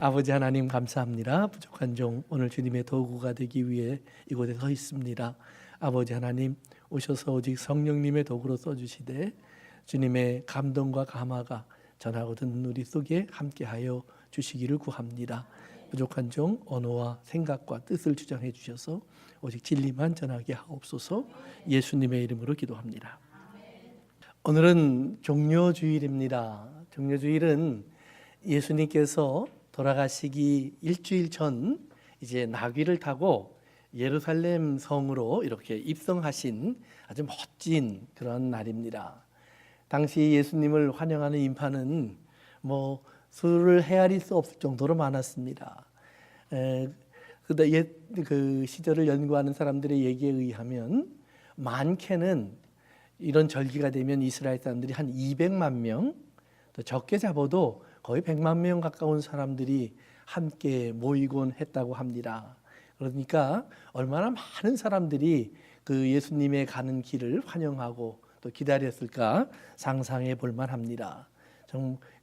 아버지 하나님 감사합니다. 부족한 종 오늘 주님의 도구가 되기 위해 이곳에 서 있습니다. 아버지 하나님 오셔서 오직 성령님의 도구로 써주시되 주님의 감동과 감화가 전하고 듣는 우리 속에 함께하여 주시기를 구합니다. 부족한 종 언어와 생각과 뜻을 주장해 주셔서 오직 진리만 전하게 하옵소서. 예수님의 이름으로 기도합니다. 오늘은 종료주일입니다. 종료주일은 예수님께서 돌아가시기 일주일 전 이제 나귀를 타고 예루살렘 성으로 이렇게 입성하신 아주 멋진 그런 날입니다. 당시 예수님을 환영하는 인파는 수를 헤아릴 수 없을 정도로 많았습니다. 그 시절을 연구하는 사람들의 얘기에 의하면 많게는 이런 절기가 되면 이스라엘 사람들이 한 200만 명, 또 적게 잡아도 거의 100만 명 가까운 사람들이 함께 모이곤 했다고 합니다. 그러니까 얼마나 많은 사람들이 그 예수님의 가는 길을 환영하고 또 기다렸을까 상상해 볼 만합니다.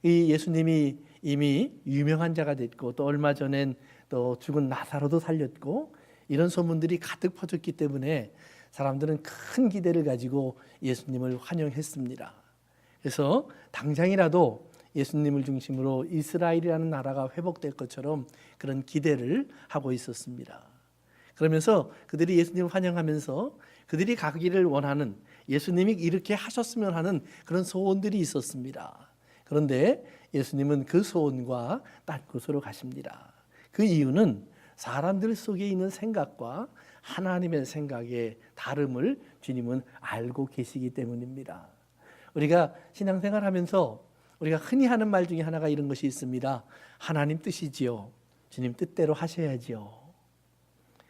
이 예수님이 이미 유명한 자가 됐고 또 얼마 전엔 또 죽은 나사로도 살렸고 이런 소문들이 가득 퍼졌기 때문에 사람들은 큰 기대를 가지고 예수님을 환영했습니다. 그래서 당장이라도 예수님을 중심으로 이스라엘이라는 나라가 회복될 것처럼 그런 기대를 하고 있었습니다. 그러면서 그들이 예수님을 환영하면서 그들이 가기를 원하는, 예수님이 이렇게 하셨으면 하는 그런 소원들이 있었습니다. 그런데 예수님은 그 소원과 딴 곳으로 가십니다. 그 이유는 사람들 속에 있는 생각과 하나님의 생각의 다름을 주님은 알고 계시기 때문입니다. 우리가 신앙생활하면서 우리가 흔히 하는 말 중에 하나가 이런 것이 있습니다. 하나님 뜻이지요. 주님 뜻대로 하셔야지요.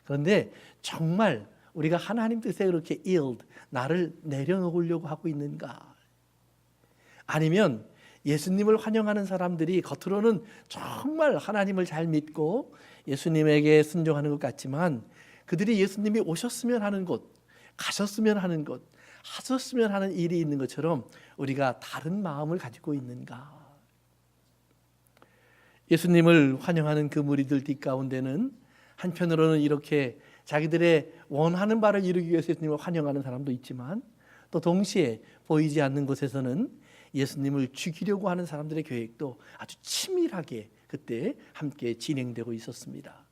그런데 정말 우리가 하나님 뜻에 그렇게 yield, 나를 내려놓으려고 하고 있는가? 아니면 예수님을 환영하는 사람들이 겉으로는 정말 하나님을 잘 믿고 예수님에게 순종하는 것 같지만 그들이 예수님이 오셨으면 하는 곳, 가셨으면 하는 곳, 하셨으면 하는 일이 있는 것처럼 우리가 다른 마음을 가지고 있는가? 예수님을 환영하는 그 무리들 뒷가운데는 한편으로는 이렇게 자기들의 원하는 바를 이루기 위해서 예수님을 환영하는 사람도 있지만 또 동시에 보이지 않는 곳에서는 예수님을 죽이려고 하는 사람들의 계획도 아주 치밀하게 그때 함께 진행되고 있었습니다.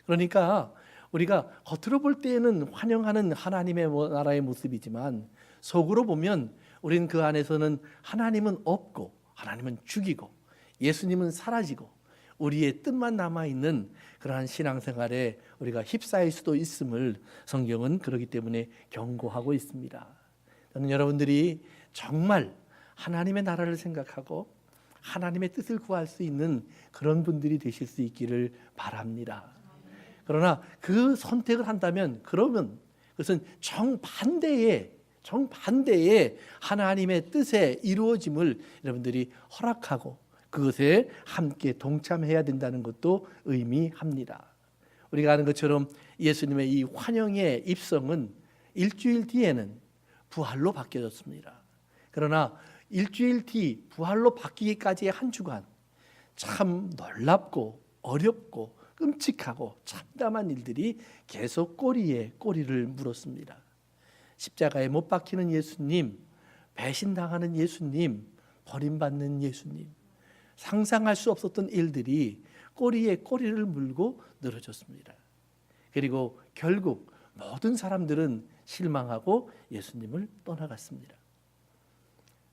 그러니까 우리가 겉으로 볼 때에는 환영하는 하나님의 나라의 모습이지만 속으로 보면 우리는 그 안에서는 하나님은 없고 하나님은 죽이고 예수님은 사라지고 우리의 뜻만 남아있는 그러한 신앙생활에 우리가 휩싸일 수도 있음을 성경은 그렇기 때문에 경고하고 있습니다. 저는 여러분들이 정말 하나님의 나라를 생각하고 하나님의 뜻을 구할 수 있는 그런 분들이 되실 수 있기를 바랍니다. 그러나 그 선택을 한다면 그러면 그것은 정반대의 하나님의 뜻에 이루어짐을 여러분들이 허락하고 그것에 함께 동참해야 된다는 것도 의미합니다. 우리가 아는 것처럼 예수님의 이 환영의 입성은 일주일 뒤에는 부활로 바뀌어졌습니다. 그러나 일주일 뒤 부활로 바뀌기까지의 한 주간 참 놀랍고 어렵고 끔찍하고 참담한 일들이 계속 꼬리에 꼬리를 물었습니다. 십자가에 못 박히는 예수님, 배신당하는 예수님, 버림받는 예수님, 상상할 수 없었던 일들이 꼬리에 꼬리를 물고 늘어졌습니다. 그리고 결국 모든 사람들은 실망하고 예수님을 떠나갔습니다.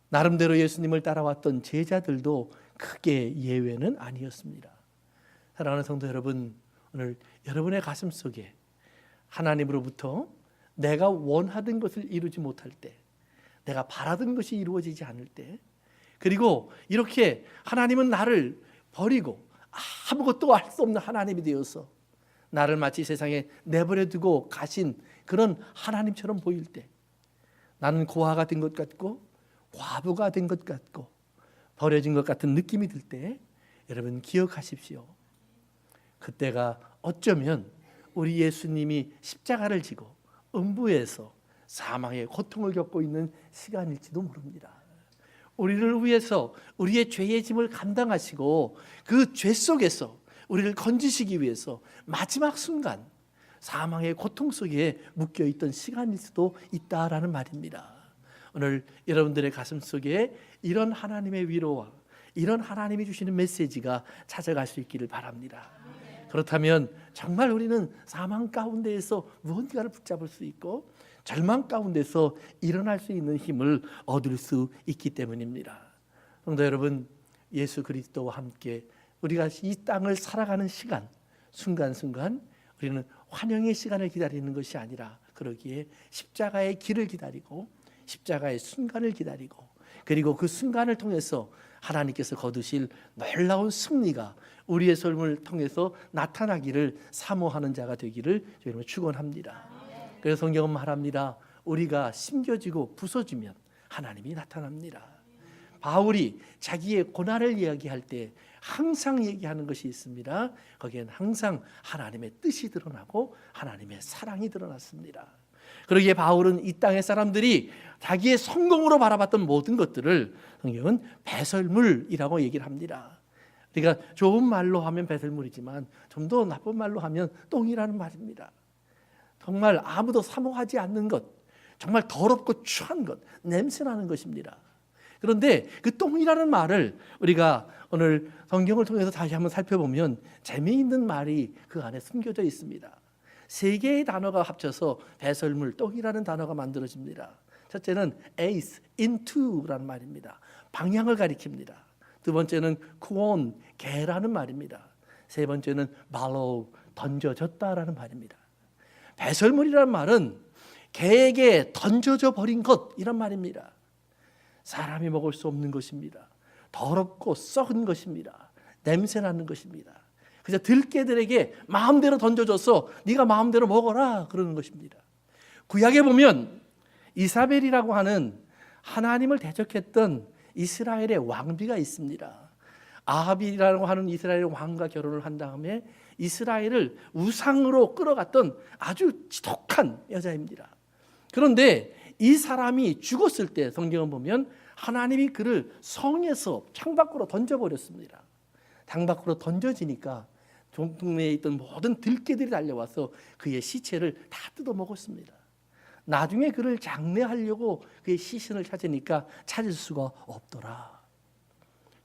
나름대로 예수님을 따라왔던 제자들도 크게 예외는 아니었습니다. 사랑하는 성도 여러분, 오늘 여러분의 가슴 속에 하나님으로부터 내가 원하던 것을 이루지 못할 때, 내가 바라던 것이 이루어지지 않을 때, 그리고 이렇게 하나님은 나를 버리고 아무것도 할 수 없는 하나님이 되어서 나를 마치 세상에 내버려 두고 가신 그런 하나님처럼 보일 때, 나는 고아가 된 것 같고 과부가 된 것 같고 버려진 것 같은 느낌이 들 때 여러분 기억하십시오. 그때가 어쩌면 우리 예수님이 십자가를 지고 음부에서 사망의 고통을 겪고 있는 시간일지도 모릅니다. 우리를 위해서 우리의 죄의 짐을 감당하시고 그 죄 속에서 우리를 건지시기 위해서 마지막 순간 사망의 고통 속에 묶여있던 시간일 수도 있다라는 말입니다. 오늘 여러분들의 가슴 속에 이런 하나님의 위로와 이런 하나님이 주시는 메시지가 찾아갈 수 있기를 바랍니다. 그렇다면 정말 우리는 사망 가운데에서 무언가를 붙잡을 수 있고 절망 가운데서 일어날 수 있는 힘을 얻을 수 있기 때문입니다. 성도 여러분, 예수 그리스도와 함께 우리가 이 땅을 살아가는 시간, 순간순간 우리는 환영의 시간을 기다리는 것이 아니라 그러기에 십자가의 길을 기다리고 십자가의 순간을 기다리고 그리고 그 순간을 통해서 하나님께서 거두실 놀라운 승리가 우리의 삶을 통해서 나타나기를 사모하는 자가 되기를 여러분 축원합니다. 그래서 성경은 말합니다. 우리가 심겨지고 부서지면 하나님이 나타납니다. 바울이 자기의 고난을 이야기할 때 항상 얘기하는 것이 있습니다. 거기엔 항상 하나님의 뜻이 드러나고 하나님의 사랑이 드러났습니다. 그러기에 바울은 이 땅의 사람들이 자기의 성공으로 바라봤던 모든 것들을 성경은 배설물이라고 얘기를 합니다. 우리가 좋은 말로 하면 배설물이지만 좀 더 나쁜 말로 하면 똥이라는 말입니다. 정말 아무도 사모하지 않는 것, 정말 더럽고 추한 것, 냄새나는 것입니다. 그런데 그 똥이라는 말을 우리가 오늘 성경을 통해서 다시 한번 살펴보면 재미있는 말이 그 안에 숨겨져 있습니다. 세 개의 단어가 합쳐서 배설물, 똥이라는 단어가 만들어집니다. 첫째는 ace, into라는 말입니다. 방향을 가리킵니다. 두 번째는 kuon, 개라는 말입니다. 세 번째는 ballow, 던져졌다라는 말입니다. 배설물이라는 말은 개에게 던져져 버린 것이란 말입니다. 사람이 먹을 수 없는 것입니다. 더럽고 썩은 것입니다. 냄새나는 것입니다. 그저 들깨들에게 마음대로 던져줘서 네가 마음대로 먹어라 그러는 것입니다. 구약에 보면 이사벨이라고 하는 하나님을 대적했던 이스라엘의 왕비가 있습니다. 아합이라고 하는 이스라엘 왕과 결혼을 한 다음에 이스라엘을 우상으로 끌어갔던 아주 지독한 여자입니다. 그런데 이 사람이 죽었을 때 성경을 보면 하나님이 그를 성에서 창밖으로 던져버렸습니다. 창밖으로 던져지니까 동네에 있던 모든 들깨들이 달려와서 그의 시체를 다 뜯어먹었습니다. 나중에 그를 장례하려고 그의 시신을 찾으니까 찾을 수가 없더라.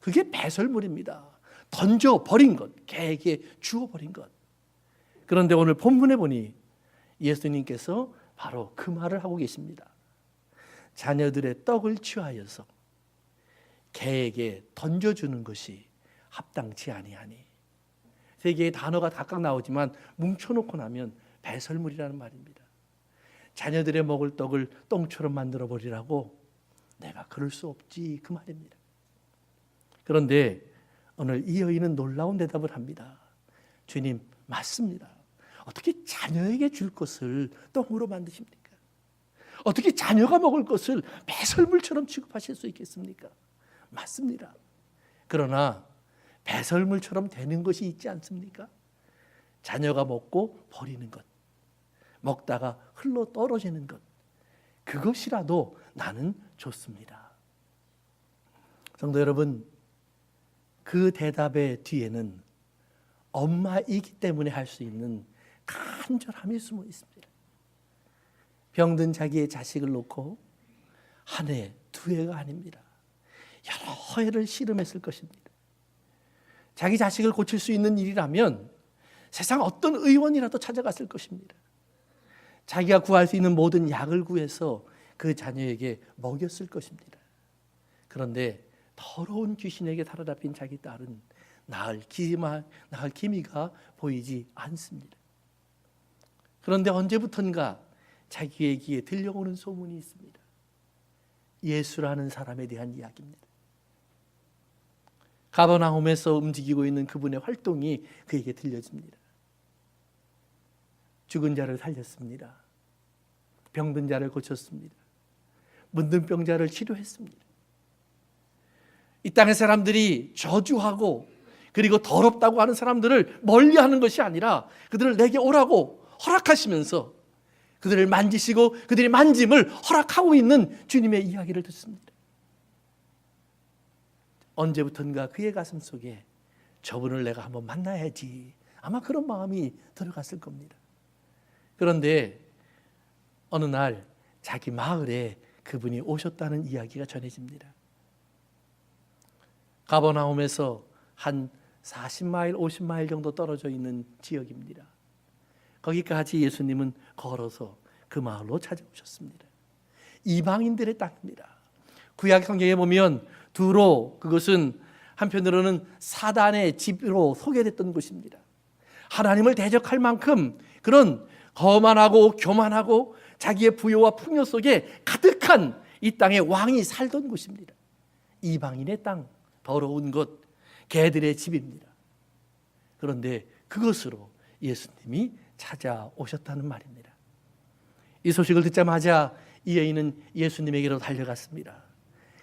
그게 배설물입니다. 던져버린 것, 개에게 주어버린 것. 그런데 오늘 본문에 보니 예수님께서 바로 그 말을 하고 계십니다. 자녀들의 떡을 취하여서 개에게 던져주는 것이 합당치 아니하니. 세 개의 단어가 각각 나오지만 뭉쳐놓고 나면 배설물이라는 말입니다. 자녀들의 먹을 떡을 똥처럼 만들어 버리라고 내가 그럴 수 없지 그 말입니다. 그런데 오늘 이 여인은 놀라운 대답을 합니다. 주님, 맞습니다. 어떻게 자녀에게 줄 것을 똥으로 만드십니까? 어떻게 자녀가 먹을 것을 배설물처럼 취급하실 수 있겠습니까? 맞습니다. 그러나 배설물처럼 되는 것이 있지 않습니까? 자녀가 먹고 버리는 것, 먹다가 흘러 떨어지는 것, 그것이라도 나는 좋습니다. 성도 여러분, 그 대답의 뒤에는 엄마이기 때문에 할 수 있는 간절함이 숨어 있습니다. 병든 자기의 자식을 놓고 한 해, 두 해가 아닙니다. 여러 해를 씨름했을 것입니다. 자기 자식을 고칠 수 있는 일이라면 세상 어떤 의원이라도 찾아갔을 것입니다. 자기가 구할 수 있는 모든 약을 구해서 그 자녀에게 먹였을 것입니다. 그런데 더러운 귀신에게 사로잡힌 자기 딸은 나을 기미가 보이지 않습니다. 그런데 언제부턴가 자기의 귀에 들려오는 소문이 있습니다. 예수라는 사람에 대한 이야기입니다. 가버나움에서 움직이고 있는 그분의 활동이 그에게 들려집니다. 죽은 자를 살렸습니다. 병든 자를 고쳤습니다. 문둥병자를 치료했습니다. 이 땅의 사람들이 저주하고 그리고 더럽다고 하는 사람들을 멀리하는 것이 아니라 그들을 내게 오라고 허락하시면서 그들을 만지시고 그들의 만짐을 허락하고 있는 주님의 이야기를 듣습니다. 언제부턴가 그의 가슴 속에 저분을 내가 한번 만나야지. 아마 그런 마음이 들어갔을 겁니다. 그런데 어느 날 자기 마을에 그분이 오셨다는 이야기가 전해집니다. 가버나움에서 한 40마일, 50마일 정도 떨어져 있는 지역입니다. 거기까지 예수님은 걸어서 그 마을로 찾아오셨습니다. 이방인들의 땅입니다. 구약 성경에 보면 두로, 그것은 한편으로는 사단의 집으로 소개됐던 곳입니다. 하나님을 대적할 만큼 그런 거만하고 교만하고 자기의 부요와 풍요 속에 가득한 이 땅에 왕이 살던 곳입니다. 이방인의 땅, 더러운 곳, 개들의 집입니다. 그런데 그것으로 예수님이 찾아오셨다는 말입니다. 이 소식을 듣자마자 이 여인은 예수님에게로 달려갔습니다.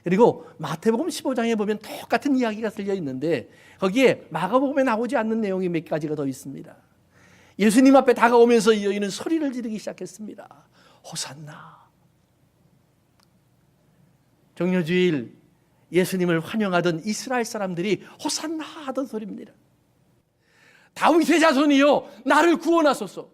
그리고 마태복음 15장에 보면 똑같은 이야기가 들려 있는데 거기에 마가복음에 나오지 않는 내용이 몇 가지가 더 있습니다. 예수님 앞에 다가오면서 이 여인은 소리를 지르기 시작했습니다. 호산나. 정료주일 예수님을 환영하던 이스라엘 사람들이 호산나 하던 소리입니다. 다윗의 자손이여 나를 구원하소서.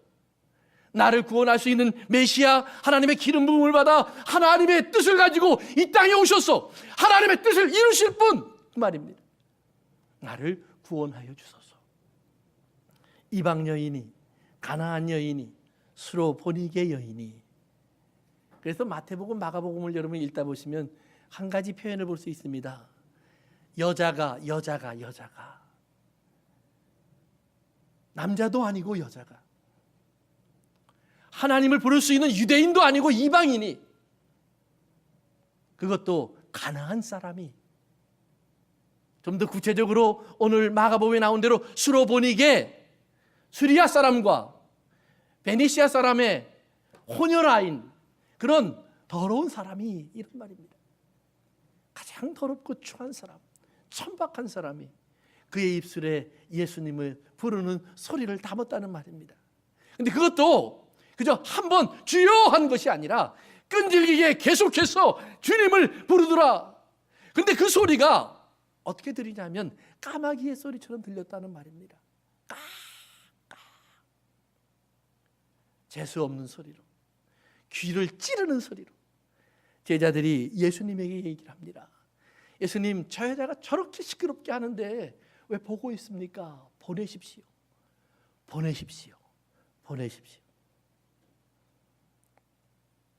나를 구원할 수 있는 메시아 하나님의 기름 부음을 받아 하나님의 뜻을 가지고 이 땅에 오셔서 하나님의 뜻을 이루실 분, 그 말입니다. 나를 구원하여 주소서. 이방 여인이, 가나안 여인이, 수로보니게 여인이. 그래서 마태복음, 마가복음을 여러분 읽다 보시면 한 가지 표현을 볼 수 있습니다. 여자가 남자도 아니고 여자가, 하나님을 부를 수 있는 유대인도 아니고 이방인이, 그것도 가나안 사람이, 좀 더 구체적으로 오늘 마가복음에 나온 대로 수로보니게 수리아 사람과 베니시아 사람의 혼혈아인 그런 더러운 사람이, 이런 말입니다. 가장 더럽고 추한 사람, 천박한 사람이 그의 입술에 예수님을 부르는 소리를 담았다는 말입니다. 그런데 그것도 그저 한번 주여 한 것이 아니라 끈질기게 계속해서 주님을 부르더라. 그런데 그 소리가 어떻게 들리냐면 까마귀의 소리처럼 들렸다는 말입니다. 재수 없는 소리로, 귀를 찌르는 소리로. 제자들이 예수님에게 얘기를 합니다. 예수님, 저 여자가 저렇게 시끄럽게 하는데 왜 보고 있습니까? 보내십시오. 보내십시오. 보내십시오.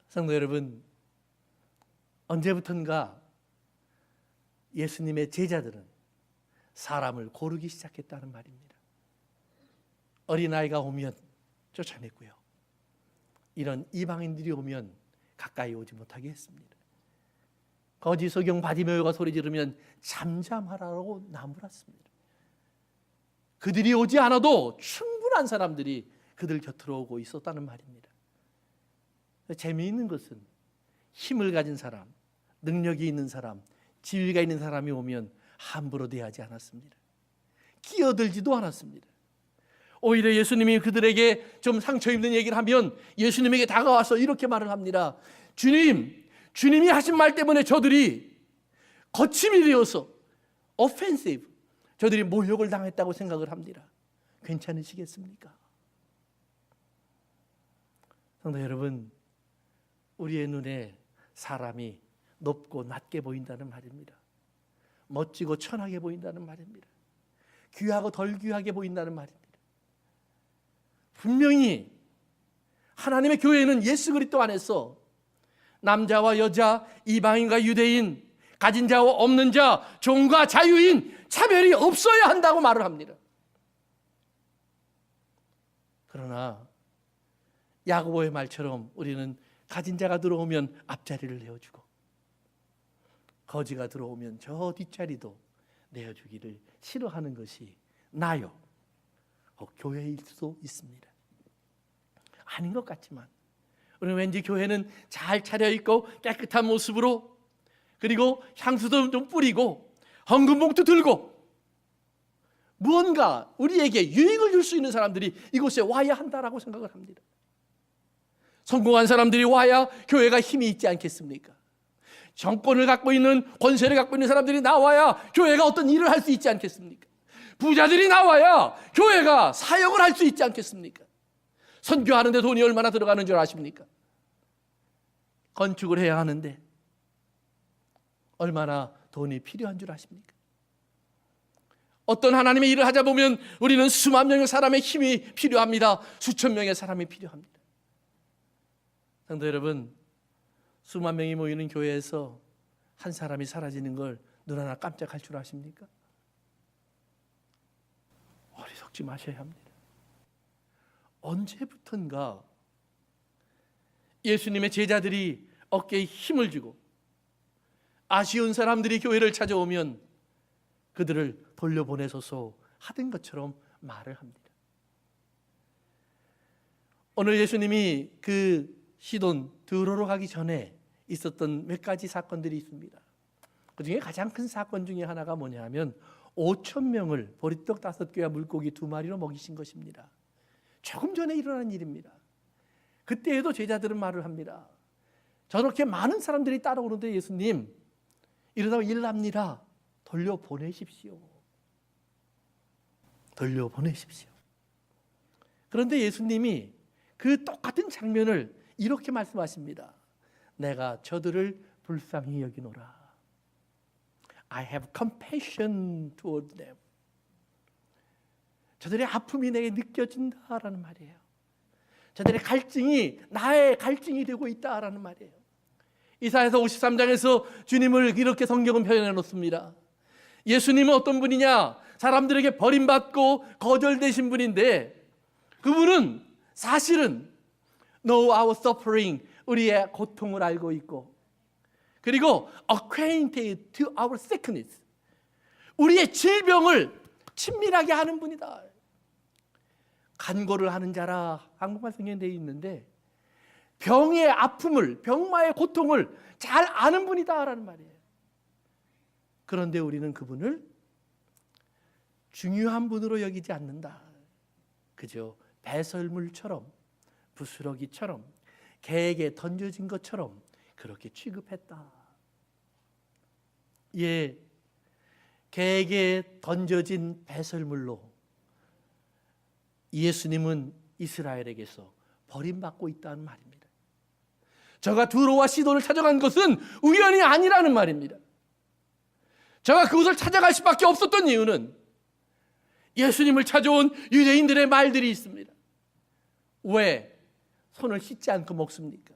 성도 여러분, 언제부턴가 예수님의 제자들은 사람을 고르기 시작했다는 말입니다. 어린아이가 오면 쫓아냈고요. 이런 이방인들이 오면 가까이 오지 못하게 했습니다. 거지 소경 바디메오가 소리 지르면 잠잠하라고 나무랐습니다. 그들이 오지 않아도 충분한 사람들이 그들 곁으로 오고 있었다는 말입니다. 재미있는 것은 힘을 가진 사람, 능력이 있는 사람, 지위가 있는 사람이 오면 함부로 대하지 않았습니다. 끼어들지도 않았습니다. 오히려 예수님이 그들에게 좀 상처 입는 얘기를 하면 예수님에게 다가와서 이렇게 말을 합니다. 주님이 하신 말 때문에 저들이 거침이 되어서 offensive, 저들이 모욕을 당했다고 생각을 합니다. 괜찮으시겠습니까? 성도 여러분, 우리의 눈에 사람이 높고 낮게 보인다는 말입니다. 멋지고 천하게 보인다는 말입니다. 귀하고 덜 귀하게 보인다는 말입니다. 분명히 하나님의 교회는 예수 그리스도 안에서 남자와 여자, 이방인과 유대인, 가진 자와 없는 자, 종과 자유인 차별이 없어야 한다고 말을 합니다. 그러나 야고보의 말처럼 우리는 가진 자가 들어오면 앞자리를 내어주고 거지가 들어오면 저 뒷자리도 내어주기를 싫어하는 것이 나요, 교회일 수도 있습니다. 아닌 것 같지만 우리는 왠지 교회는 잘 차려입고 깨끗한 모습으로, 그리고 향수도 좀 뿌리고 헌금봉투 들고 무언가 우리에게 유익을 줄 수 있는 사람들이 이곳에 와야 한다라고 생각을 합니다. 성공한 사람들이 와야 교회가 힘이 있지 않겠습니까? 정권을 갖고 있는, 권세를 갖고 있는 사람들이 나와야 교회가 어떤 일을 할 수 있지 않겠습니까? 부자들이 나와야 교회가 사역을 할 수 있지 않겠습니까? 선교하는데 돈이 얼마나 들어가는 줄 아십니까? 건축을 해야 하는데 얼마나 돈이 필요한 줄 아십니까? 어떤 하나님의 일을 하자 보면 우리는 수만 명의 사람의 힘이 필요합니다. 수천 명의 사람이 필요합니다. 성도 여러분, 수만 명이 모이는 교회에서 한 사람이 사라지는 걸 눈 하나 깜짝할 줄 아십니까? 어리석지 마셔야 합니다. 언제부턴가 예수님의 제자들이 어깨에 힘을 주고 아쉬운 사람들이 교회를 찾아오면 그들을 돌려보내소서 하던 것처럼 말을 합니다. 오늘 예수님이 그 시돈 드로로 가기 전에 있었던 몇 가지 사건들이 있습니다. 그 중에 가장 큰 사건 중에 하나가 뭐냐 하면 5천 명을 보리떡 5개와 물고기 2마리로 먹이신 것입니다. 조금 전에 일어난 일입니다. 그때에도 제자들은 말을 합니다. 저렇게 많은 사람들이 따라오는데 예수님, 이러다 일납니다. 돌려보내십시오. 돌려보내십시오. 그런데 예수님이 그 똑같은 장면을 이렇게 말씀하십니다. 내가 저들을 불쌍히 여기노라. I have compassion toward them. 저들의 아픔이 내게 느껴진다라는 말이에요. 저들의 갈증이 나의 갈증이 되고 있다라는 말이에요. 이사야서 53장에서 주님을 이렇게 성경은 표현해 놓습니다. 예수님은 어떤 분이냐? 사람들에게 버림받고 거절되신 분인데 그분은 사실은 know our suffering, 우리의 고통을 알고 있고 그리고 acquainted to our sickness, 우리의 질병을 친밀하게 하는 분이다. 간고를 하는 자라 한국말 성경에 되어 있는데 병의 아픔을, 병마의 고통을 잘 아는 분이다라는 말이에요. 그런데 우리는 그분을 중요한 분으로 여기지 않는다. 그저 배설물처럼, 부스러기처럼, 개에게 던져진 것처럼 그렇게 취급했다. 예, 개에게 던져진 배설물로 예수님은 이스라엘에게서 버림받고 있다는 말입니다. 저가 두로와 시돈을 찾아간 것은 우연이 아니라는 말입니다. 저가 그곳을 찾아갈 수밖에 없었던 이유는 예수님을 찾아온 유대인들의 말들이 있습니다. 왜 손을 씻지 않고 먹습니까?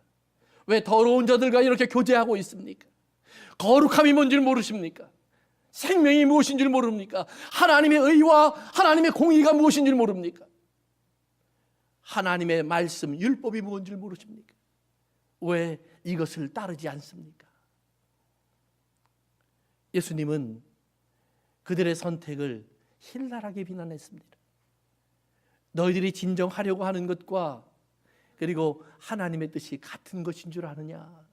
왜 더러운 자들과 이렇게 교제하고 있습니까? 거룩함이 뭔지 모르십니까? 생명이 무엇인 줄 모릅니까? 하나님의 의와 하나님의 공의가 무엇인 줄 모릅니까? 하나님의 말씀, 율법이 무엇인 줄 모르십니까? 왜 이것을 따르지 않습니까? 예수님은 그들의 선택을 신랄하게 비난했습니다. 너희들이 진정하려고 하는 것과 그리고 하나님의 뜻이 같은 것인 줄 아느냐?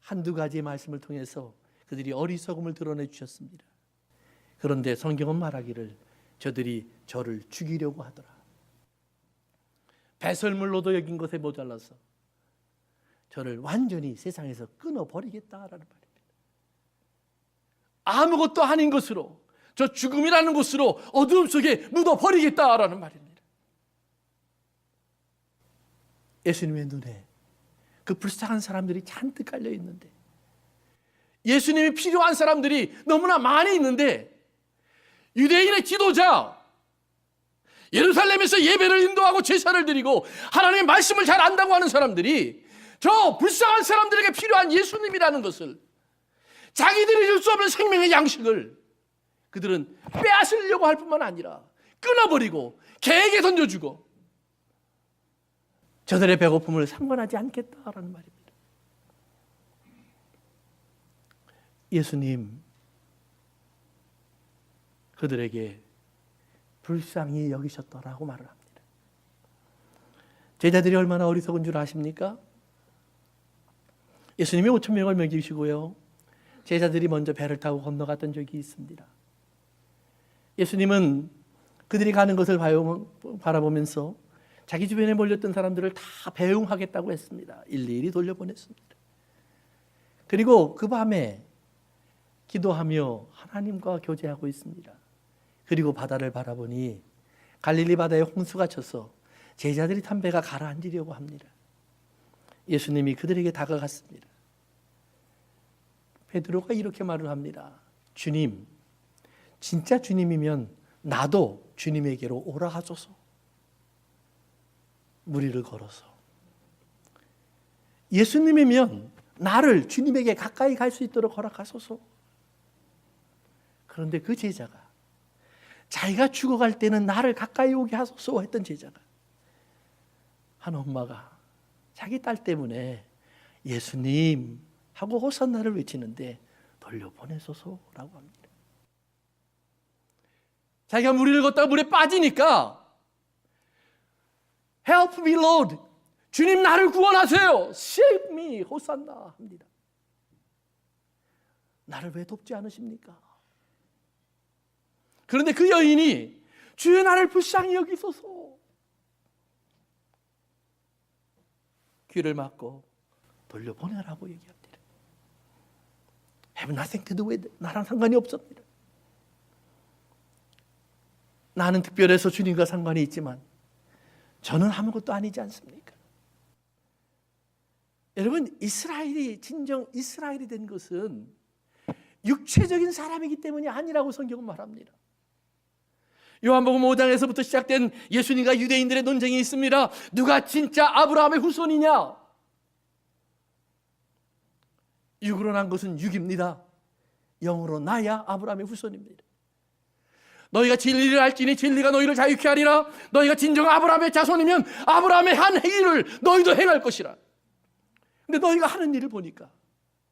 한두 가지의 말씀을 통해서 그들이 어리석음을 드러내 주셨습니다. 그런데 성경은 말하기를 저들이 저를 죽이려고 하더라. 배설물로도 여긴 것에 모자라서 저를 완전히 세상에서 끊어버리겠다라는 말입니다. 아무것도 아닌 것으로, 저 죽음이라는 것으로 어두움 속에 묻어버리겠다라는 말입니다. 예수님의 눈에 그 불쌍한 사람들이 잔뜩 깔려 있는데, 예수님이 필요한 사람들이 너무나 많이 있는데, 유대인의 지도자, 예루살렘에서 예배를 인도하고 제사를 드리고 하나님의 말씀을 잘 안다고 하는 사람들이 저 불쌍한 사람들에게 필요한 예수님이라는 것을, 자기들이 줄 수 없는 생명의 양식을 그들은 빼앗으려고 할 뿐만 아니라 끊어버리고 개에게 던져주고 저들의 배고픔을 상관하지 않겠다라는 말입니다. 예수님 그들에게 불쌍히 여기셨더라고 말을 합니다. 제자들이 얼마나 어리석은 줄 아십니까? 예수님이 5천 명을 먹이시고요, 제자들이 먼저 배를 타고 건너갔던 적이 있습니다. 예수님은 그들이 가는 것을 바라보면서 자기 주변에 몰렸던 사람들을 다 배웅하겠다고 했습니다. 일일이 돌려보냈습니다. 그리고 그 밤에 기도하며 하나님과 교제하고 있습니다. 그리고 바다를 바라보니 갈릴리 바다에 홍수가 쳐서 제자들이 탄 배가 가라앉으려고 합니다. 예수님이 그들에게 다가갔습니다. 베드로가 이렇게 말을 합니다. 주님, 진짜 주님이면 나도 주님에게로 오라 하소서. 무리를 걸어서 예수님이면 나를 주님에게 가까이 갈 수 있도록 허락하소서. 그런데 그 제자가 자기가 죽어갈 때는 나를 가까이 오게 하소서 했던 제자가, 한 엄마가 자기 딸 때문에 예수님 하고 호산나를 외치는데 돌려보내소서라고 합니다. 자기가 무리를 걷다가 물에 빠지니까 Help me Lord, 주님 나를 구원하세요, Save me, 호산나 합니다. 나를 왜 돕지 않으십니까? 그런데 그 여인이 주여 나를 불쌍히 여기소서, 귀를 막고 돌려보내라고 얘기합니다. Have nothing to do with it. 나랑 상관이 없습니다. 나는 특별해서 주님과 상관이 있지만 저는 아무것도 아니지 않습니까? 여러분, 이스라엘이 진정 이스라엘이 된 것은 육체적인 사람이기 때문이 아니라고 성경은 말합니다. 요한복음 5장에서부터 시작된 예수님과 유대인들의 논쟁이 있습니다. 누가 진짜 아브라함의 후손이냐? 육으로 난 것은 육입니다. 영으로 나야 아브라함의 후손입니다. 너희가 진리를 알지니 진리가 너희를 자유케 하리라. 너희가 진정 아브라함의 자손이면 아브라함의 한 행위를 너희도 행할 것이라. 근데 너희가 하는 일을 보니까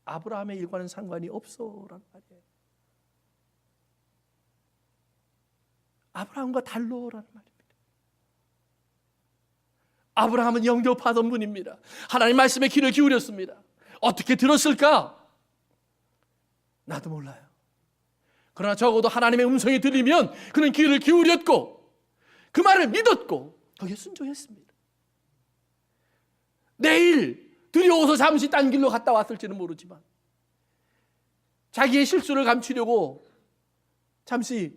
아브라함의 일과는 상관이 없어라는 말이에요. 아브라함과 달로라는 말입니다. 아브라함은 영접하던 분입니다. 하나님 말씀에 귀를 기울였습니다. 어떻게 들었을까? 나도 몰라요. 그러나 적어도 하나님의 음성이 들리면 그는 귀를 기울였고 그 말을 믿었고 거기에 순종했습니다. 내일 두려워서 잠시 딴 길로 갔다 왔을지는 모르지만 자기의 실수를 감추려고 잠시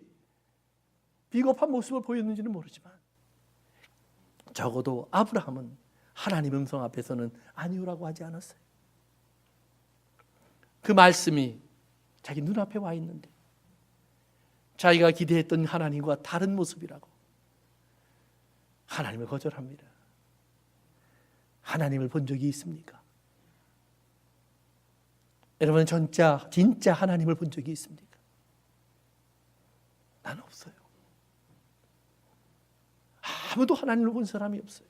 비겁한 모습을 보였는지는 모르지만 적어도 아브라함은 하나님 음성 앞에서는 아니오라고 하지 않았어요. 그 말씀이 자기 눈앞에 와 있는데 자기가 기대했던 하나님과 다른 모습이라고 하나님을 거절합니다. 하나님을 본 적이 있습니까? 여러분, 진짜 하나님을 본 적이 있습니까? 난 없어요. 아무도 하나님을 본 사람이 없어요.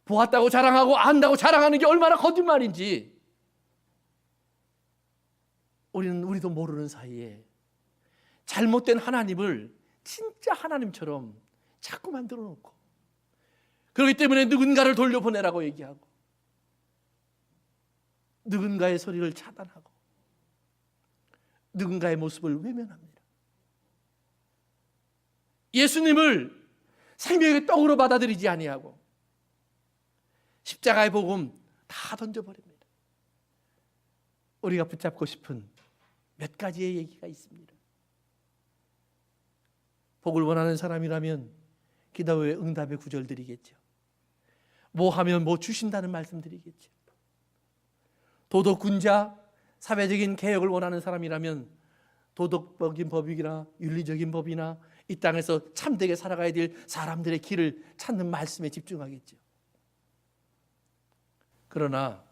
보았다고 자랑하고 안다고 자랑하는 게 얼마나 거짓말인지 우리도 모르는 사이에 잘못된 하나님을 진짜 하나님처럼 자꾸 만들어 놓고, 그렇기 때문에 누군가를 돌려보내라고 얘기하고 누군가의 소리를 차단하고 누군가의 모습을 외면합니다. 예수님을 생명의 떡으로 받아들이지 아니하고 십자가의 복음 다 던져버립니다. 우리가 붙잡고 싶은 몇 가지의 얘기가 있습니다. 복을 원하는 사람이라면 기도의 응답의 구절 드리겠죠. 뭐 하면 뭐 주신다는 말씀 드리겠죠. 도덕군자, 사회적인 개혁을 원하는 사람이라면 도덕적인 법이나 윤리적인 법이나 이 땅에서 참되게 살아가야 될 사람들의 길을 찾는 말씀에 집중하겠죠. 그러나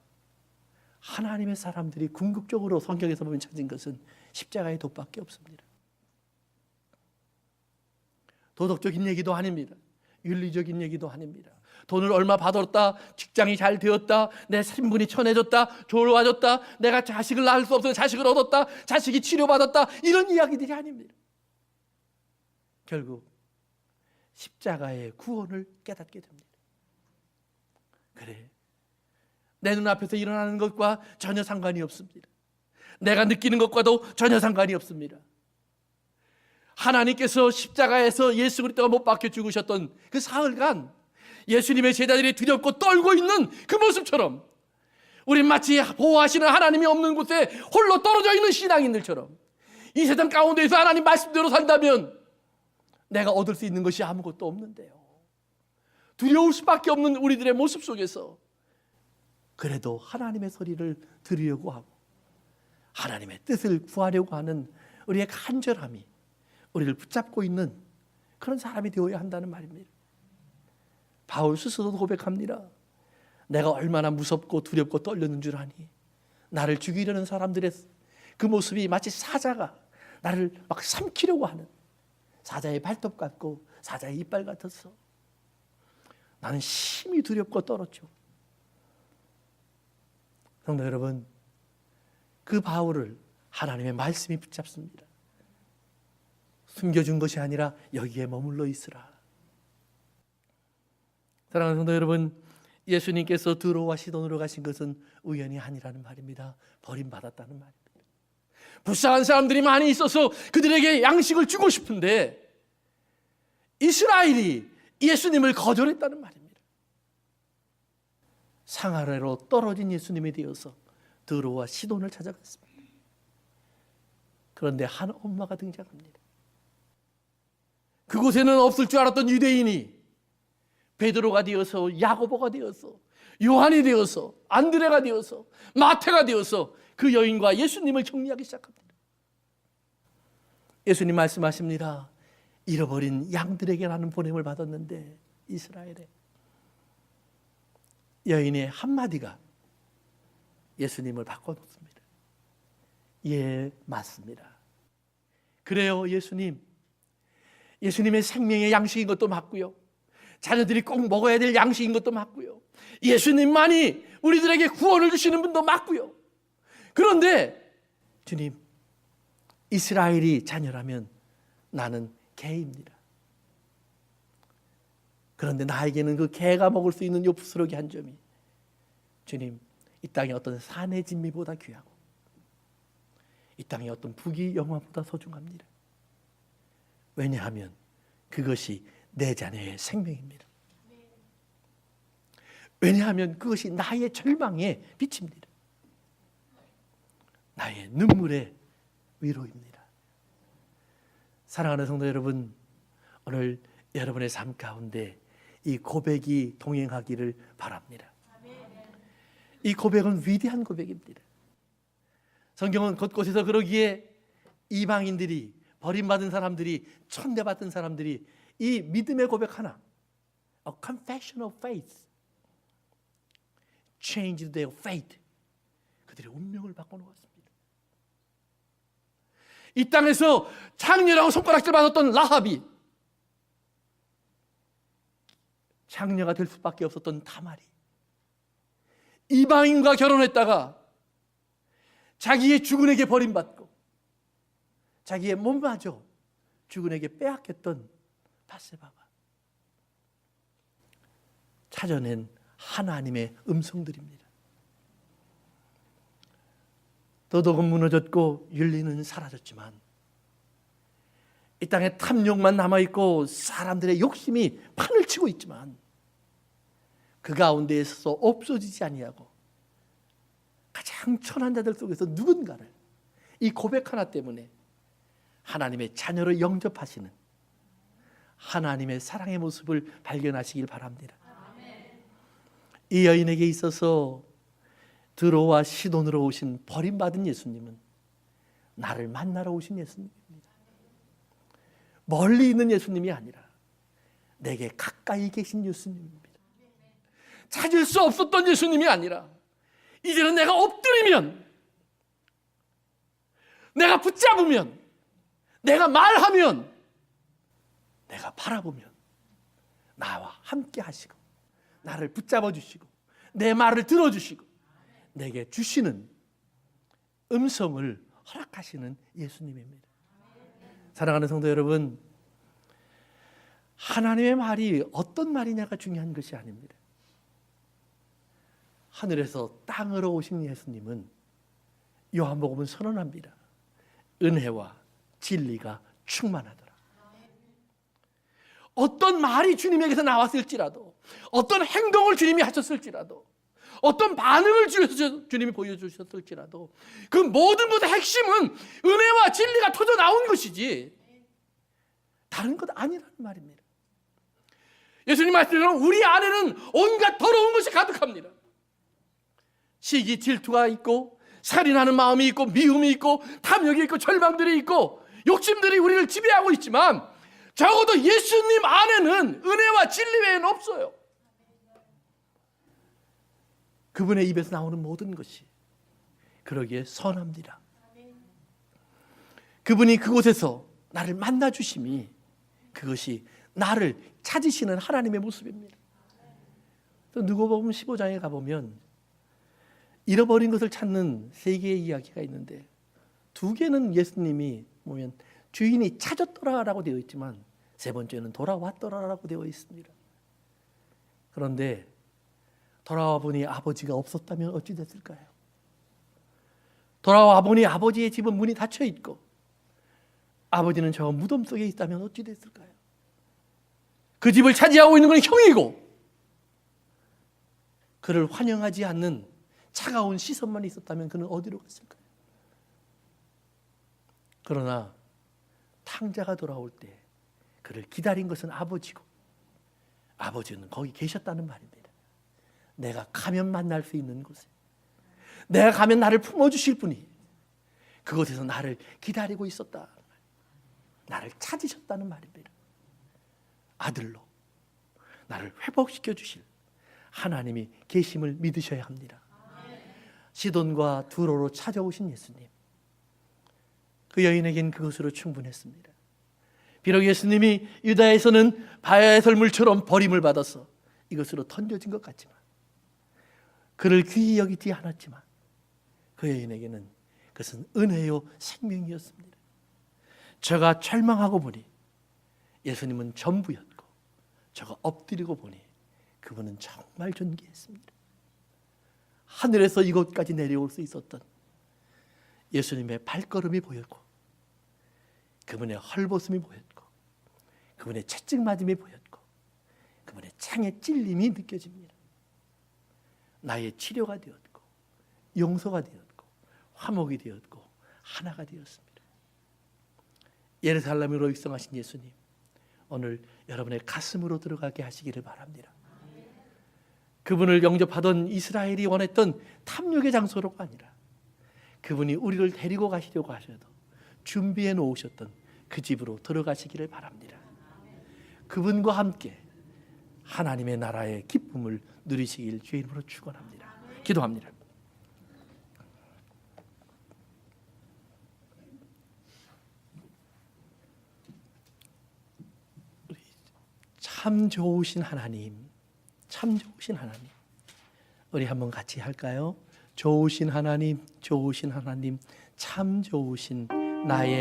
하나님의 사람들이 궁극적으로 성경에서 보면 찾은 것은 십자가의 도밖에 없습니다. 도덕적인 얘기도 아닙니다. 윤리적인 얘기도 아닙니다. 돈을 얼마 받았다, 직장이 잘 되었다, 내 신분이 천해졌다, 좋아졌다, 내가 자식을 낳을 수 없어서 자식을 얻었다, 자식이 치료받았다, 이런 이야기들이 아닙니다. 결국 십자가의 구원을 깨닫게 됩니다. 그래, 내 눈앞에서 일어나는 것과 전혀 상관이 없습니다. 내가 느끼는 것과도 전혀 상관이 없습니다. 하나님께서 십자가에서 예수 그리스도가 못 박혀 죽으셨던 그 사흘간 예수님의 제자들이 두렵고 떨고 있는 그 모습처럼 우린 마치 보호하시는 하나님이 없는 곳에 홀로 떨어져 있는 신앙인들처럼 이 세상 가운데에서 하나님 말씀대로 산다면 내가 얻을 수 있는 것이 아무것도 없는데요. 두려울 수밖에 없는 우리들의 모습 속에서 그래도 하나님의 소리를 들으려고 하고 하나님의 뜻을 구하려고 하는 우리의 간절함이 우리를 붙잡고 있는 그런 사람이 되어야 한다는 말입니다. 바울 스스로도 고백합니다. 내가 얼마나 무섭고 두렵고 떨렸는 줄 아니. 나를 죽이려는 사람들의 그 모습이 마치 사자가 나를 막 삼키려고 하는 사자의 발톱 같고 사자의 이빨 같았어. 나는 심히 두렵고 떨었죠. 성도 여러분, 그 바울을 하나님의 말씀이 붙잡습니다. 숨겨준 것이 아니라 여기에 머물러 있으라. 사랑하는 성도 여러분, 예수님께서 두로와 시돈으로 가신 것은 우연이 아니라는 말입니다. 버림받았다는 말입니다. 불쌍한 사람들이 많이 있어서 그들에게 양식을 주고 싶은데 이스라엘이 예수님을 거절했다는 말입니다. 상하레로 떨어진 예수님이 되어서 두로와 시돈을 찾아갔습니다. 그런데 한 엄마가 등장합니다. 그곳에는 없을 줄 알았던 유대인이 베드로가 되어서 야고보가 되어서 요한이 되어서 안드레가 되어서 마태가 되어서 그 여인과 예수님을 정리하기 시작합니다. 예수님 말씀하십니다. 잃어버린 양들에게 나는 보냄을 받았는데 이스라엘에 여인의 한마디가 예수님을 바꿔놓습니다. 예, 맞습니다. 그래요, 예수님. 예수님의 생명의 양식인 것도 맞고요. 자녀들이 꼭 먹어야 될 양식인 것도 맞고요. 예수님만이 우리들에게 구원을 주시는 분도 맞고요. 그런데 주님, 이스라엘이 자녀라면 나는 개입니다. 그런데 나에게는 그 개가 먹을 수 있는 요 부스러기 한 점이 주님, 이 땅의 어떤 산의 진미보다 귀하고 이 땅의 어떤 부귀 영화보다 소중합니다. 왜냐하면 그것이 내 자녀의 생명입니다. 왜냐하면 그것이 나의 절망의 빛입니다. 나의 눈물의 위로입니다. 사랑하는 성도 여러분, 오늘 여러분의 삶 가운데 이 고백이 동행하기를 바랍니다. 이 고백은 위대한 고백입니다. 성경은 곳곳에서 그러기에 이방인들이, 버림받은 사람들이, 천대받은 사람들이 이 믿음의 고백 하나, a confession of faith, changed their fate, 그들의 운명을 바꿔놓았습니다. 이 땅에서 장녀라고 손가락질 받았던 라합이 장녀가 될 수밖에 없었던 다말이 이방인과 결혼했다가 자기의 주군에게 버림받고 자기의 몸마저 주군에게 빼앗겼던 바세바가 찾아낸 하나님의 음성들입니다. 도덕은 무너졌고 윤리는 사라졌지만 이 땅에 탐욕만 남아있고 사람들의 욕심이 판을 치고 있지만 그 가운데에서 없어지지 아니하고 가장 천한 자들 속에서 누군가를 이 고백 하나 때문에 하나님의 자녀로 영접하시는 하나님의 사랑의 모습을 발견하시길 바랍니다. 이 여인에게 있어서 드로와 시돈으로 오신 버림받은 예수님은 나를 만나러 오신 예수님입니다. 멀리 있는 예수님이 아니라 내게 가까이 계신 예수님입니다. 찾을 수 없었던 예수님이 아니라 이제는 내가 엎드리면, 내가 붙잡으면, 내가 말하면, 내가 바라보면 나와 함께 하시고 나를 붙잡아 주시고 내 말을 들어주시고 내게 주시는 음성을 허락하시는 예수님입니다. 사랑하는 성도 여러분, 하나님의 말이 어떤 말이냐가 중요한 것이 아닙니다. 하늘에서 땅으로 오신 예수님은 요한복음은 선언합니다. 은혜와 진리가 충만하더라. 어떤 말이 주님에게서 나왔을지라도, 어떤 행동을 주님이 하셨을지라도, 어떤 반응을 주님이 보여주셨을지라도 그 모든 것의 핵심은 은혜와 진리가 터져 나온 것이지 다른 것 아니라는 말입니다. 예수님 말씀대로 우리 안에는 온갖 더러운 것이 가득합니다. 시기, 질투가 있고 살인하는 마음이 있고 미움이 있고 탐욕이 있고 절망들이 있고 욕심들이 우리를 지배하고 있지만 적어도 예수님 안에는 은혜와 진리 외에는 없어요. 그분의 입에서 나오는 모든 것이 그러기에 선합니다. 그분이 그곳에서 나를 만나 주심이 그것이 나를 찾으시는 하나님의 모습입니다. 누가복음 15장에 가보면 잃어버린 것을 찾는 세 개의 이야기가 있는데 두 개는 예수님이 보면 주인이 찾았더라라고 되어 있지만 세 번째는 돌아왔더라라고 되어 있습니다. 그런데 돌아와 보니 아버지가 없었다면 어찌 됐을까요? 돌아와 보니 아버지의 집은 문이 닫혀 있고 아버지는 저 무덤 속에 있다면 어찌 됐을까요? 그 집을 차지하고 있는 건 형이고 그를 환영하지 않는 차가운 시선만 있었다면 그는 어디로 갔을까요? 그러나 탕자가 돌아올 때 그를 기다린 것은 아버지고 아버지는 거기 계셨다는 말입니다. 내가 가면 만날 수 있는 곳에 내가 가면 나를 품어주실 분이 그곳에서 나를 기다리고 있었다. 나를 찾으셨다는 말입니다. 아들로 나를 회복시켜 주실 하나님이 계심을 믿으셔야 합니다. 시돈과 두로로 찾아오신 예수님, 그 여인에겐 그것으로 충분했습니다. 비록 예수님이 유다에서는 바야의 설물처럼 버림을 받아서 이것으로 던져진 것 같지만 그를 귀히 여기지 않았지만 그 여인에게는 그것은 은혜요 생명이었습니다. 저가 절망하고 보니 예수님은 전부였고 저가 엎드리고 보니 그분은 정말 존귀했습니다. 하늘에서 이곳까지 내려올 수 있었던 예수님의 발걸음이 보였고 그분의 헐벗음이 보였고 그분의 채찍 맞음이 보였고 그분의 창에 찔림이 느껴집니다. 나의 치료가 되었고 용서가 되었고 화목이 되었고 하나가 되었습니다. 예루살렘으로 입성하신 예수님, 오늘 여러분의 가슴으로 들어가게 하시기를 바랍니다. 그분을 영접하던 이스라엘이 원했던 탐욕의 장소로가 아니라 그분이 우리를 데리고 가시려고 하셔도 준비해 놓으셨던 그 집으로 들어가시기를 바랍니다. 그분과 함께 하나님의 나라의 기쁨을 누리시길 주의 이름으로 축원합니다. 기도합니다. 참 좋으신 하나님, 참 좋으신 하나님, 우리 한번 같이 할까요? 좋으신 하나님, 좋으신 하나님, 참 좋으신 나의